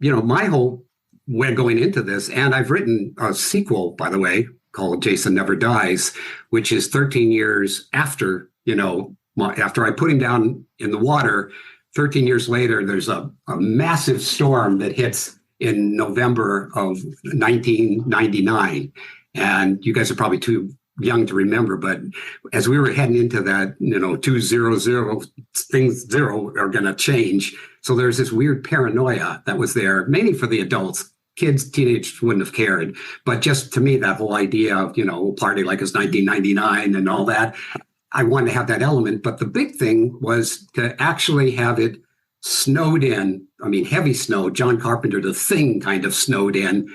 my whole way going into this, and I've written a sequel, by the way, called Jason Never Dies, which is 13 years after, after I put him down in the water. 13 years later, there's a massive storm that hits in November of 1999. And you guys are probably too young to remember, but as we were heading into that, 200, things zero are going to change. So there's this weird paranoia that was there, mainly for the adults. Kids, teenagers wouldn't have cared. But just to me, that whole idea of, party like it's 1999 and all that, I wanted to have that element. But the big thing was to actually have it snowed in. I mean, heavy snow, John Carpenter, The Thing kind of snowed in.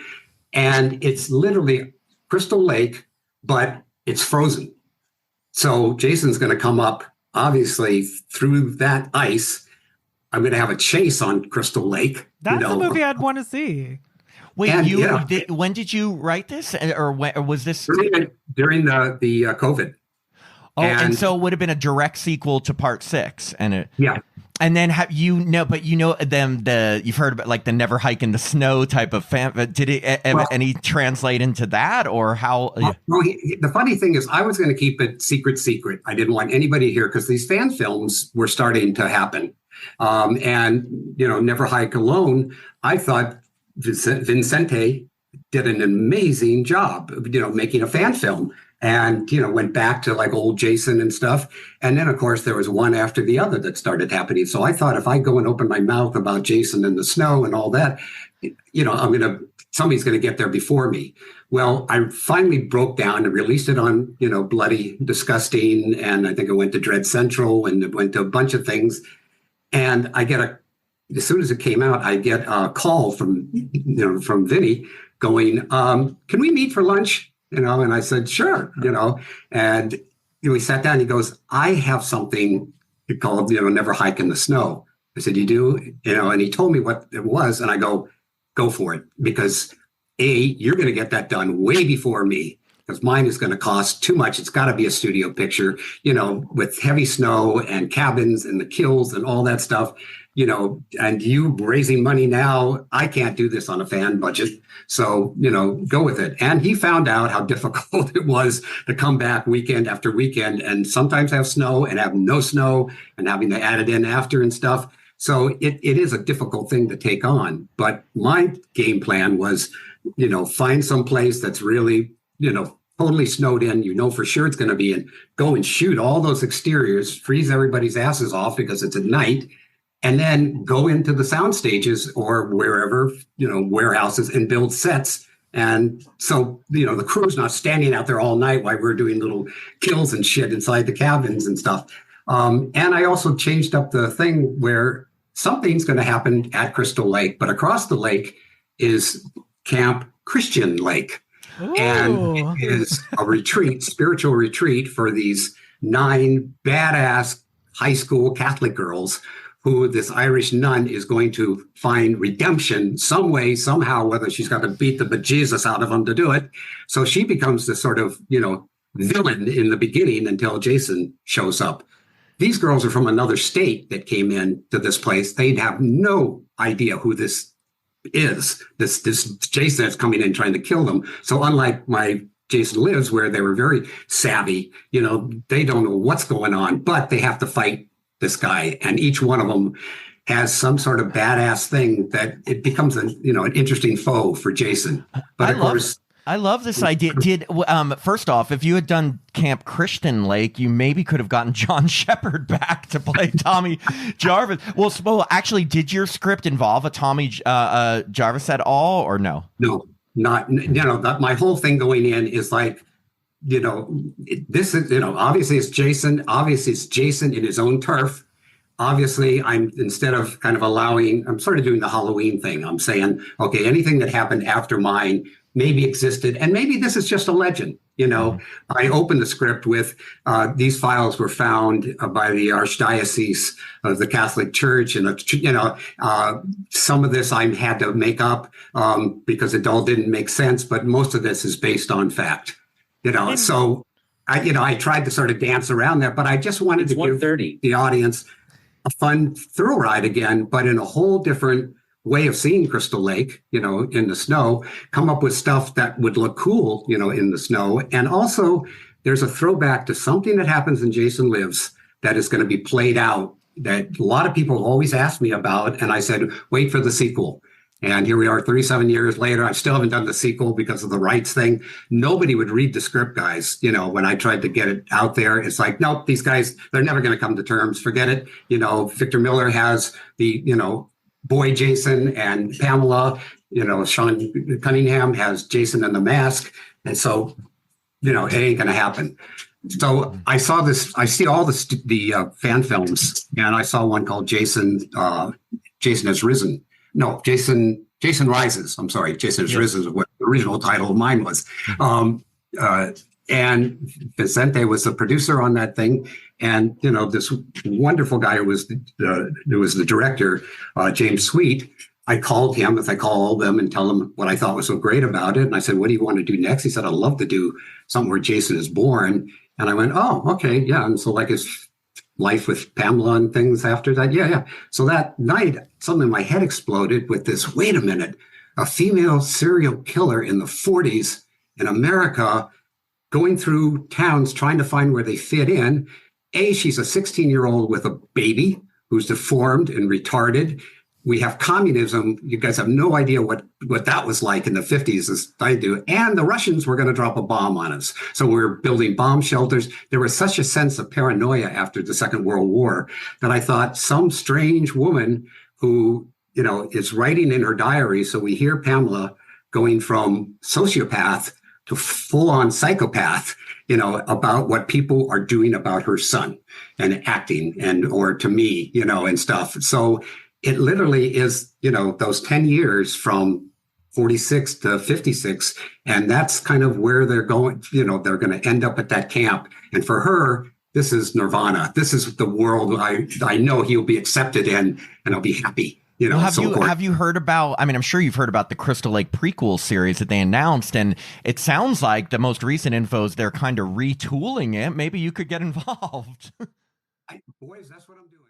And it's literally Crystal Lake, but it's frozen. So Jason's going to come up, obviously, through that ice. I'm going to have a chase on Crystal Lake. That's the movie I'd want to see. Wait, when did you write this? Or was this? During the COVID. Oh, and so it would have been a direct sequel to Part 6. Yeah. And then you've heard about like the Never Hike in the Snow type of fan. Did it any translate into that, or how? Well, the funny thing is, I was going to keep it secret. I didn't want anybody to hear, because these fan films were starting to happen. And Never Hike Alone, I thought Vincente did an amazing job, making a fan film. And, went back to like old Jason and stuff. And then, of course, there was one after the other that started happening. So I thought if I go and open my mouth about Jason and the snow and all that, somebody's going to get there before me. Well, I finally broke down and released it on, Bloody Disgusting. And I think it went to Dread Central, and it went to a bunch of things. And I get as soon as it came out, I get a call from Vinny going, can we meet for lunch? And I said, sure, and we sat down. He goes, I have something called, Never Hike in the Snow. I said, you do? And he told me what it was. And I go for it, because you're going to get that done way before me, because mine is going to cost too much. It's got to be a studio picture, with heavy snow and cabins and the kills and all that stuff, and you raising money now. I can't do this on a fan budget. So, go with it. And he found out how difficult it was to come back weekend after weekend and sometimes have snow and have no snow and having to add it in after and stuff. So it is a difficult thing to take on. But my game plan was, find some place that's really, totally snowed in, for sure it's going to be in, go and shoot all those exteriors, freeze everybody's asses off because it's at night, and then go into the sound stages or wherever, warehouses, and build sets. And so, the crew's not standing out there all night while we're doing little kills and shit inside the cabins and stuff. And I also changed up the thing where something's going to happen at Crystal Lake, but across the lake is Camp Christian Lake. Ooh. And it is a spiritual retreat for these 9 badass high school Catholic girls who this Irish nun is going to find redemption some way, somehow, whether she's got to beat the bejesus out of them to do it. So she becomes this sort of, villain in the beginning until Jason shows up. These girls are from another state that came in to this place. They'd have no idea who this is, this Jason that's coming in trying to kill them. So unlike my Jason Lives, where they were very savvy, they don't know what's going on, but they have to fight this guy, and each one of them has some sort of badass thing that it becomes an interesting foe for Jason. But I love this idea. First off, if you had done Camp Christian Lake, you maybe could have gotten John Shepard back to play Tommy Jarvis. Well, actually, did your script involve a Tommy Jarvis at all, or no? No, not. My whole thing going in is like, this is, obviously it's Jason. Obviously it's Jason in his own turf. Obviously, instead of kind of I'm sort of doing the Halloween thing. I'm saying, okay, anything that happened after mine maybe existed, and maybe this is just a legend. I opened the script with these files were found by the Archdiocese of the Catholic Church, and some of this I had to make up because it all didn't make sense, but most of this is based on fact. So I tried to sort of dance around that, but I just wanted to give the audience a fun thrill ride again, but in a whole different way of seeing Crystal Lake, in the snow, come up with stuff that would look cool, in the snow. And also there's a throwback to something that happens in Jason Lives that is going to be played out that a lot of people always ask me about. And I said, wait for the sequel. And here we are 37 years later. I still haven't done the sequel because of the rights thing. Nobody would read the script, guys. When I tried to get it out there, it's like, nope, these guys, they're never going to come to terms. Forget it. Victor Miller has the, boy Jason, and Pamela, Sean Cunningham has Jason and the Mask. And so, it ain't going to happen. So I see all the fan films, and I saw one called Jason Has Risen. No, Jason Rises. I'm sorry, Jason Has Risen is what the original title of mine was. And Vicente was the producer on that thing. And, this wonderful guy who was the director, James Sweet, I called him, as I call all of them, and tell them what I thought was so great about it. And I said, what do you want to do next? He said, I'd love to do something where Jason is born. And I went, oh, okay, yeah. And so like his life with Pamela and things after that. Yeah. So that night, something in my head exploded with this, wait a minute, a female serial killer in the 40s in America going through towns trying to find where they fit in. She's a 16-year-old with a baby who's deformed and retarded. We have communism. You guys have no idea what that was like in the 50s, as I do. And the Russians were going to drop a bomb on us. So we were building bomb shelters. There was such a sense of paranoia after the Second World War that I thought some strange woman who, is writing in her diary. So we hear Pamela going from sociopath to full-on psychopath, about what people are doing about her son and acting or to me, and stuff. So it literally is, those 10 years from 46 to 56. And that's kind of where they're going, they're going to end up at that camp. And for her, this is nirvana. This is the world I know he'll be accepted in, and I'll be happy. Have you heard about, I'm sure you've heard about the Crystal Lake prequel series that they announced, and it sounds like the most recent info is they're kind of retooling it. Maybe you could get involved. Boys, that's what I'm doing.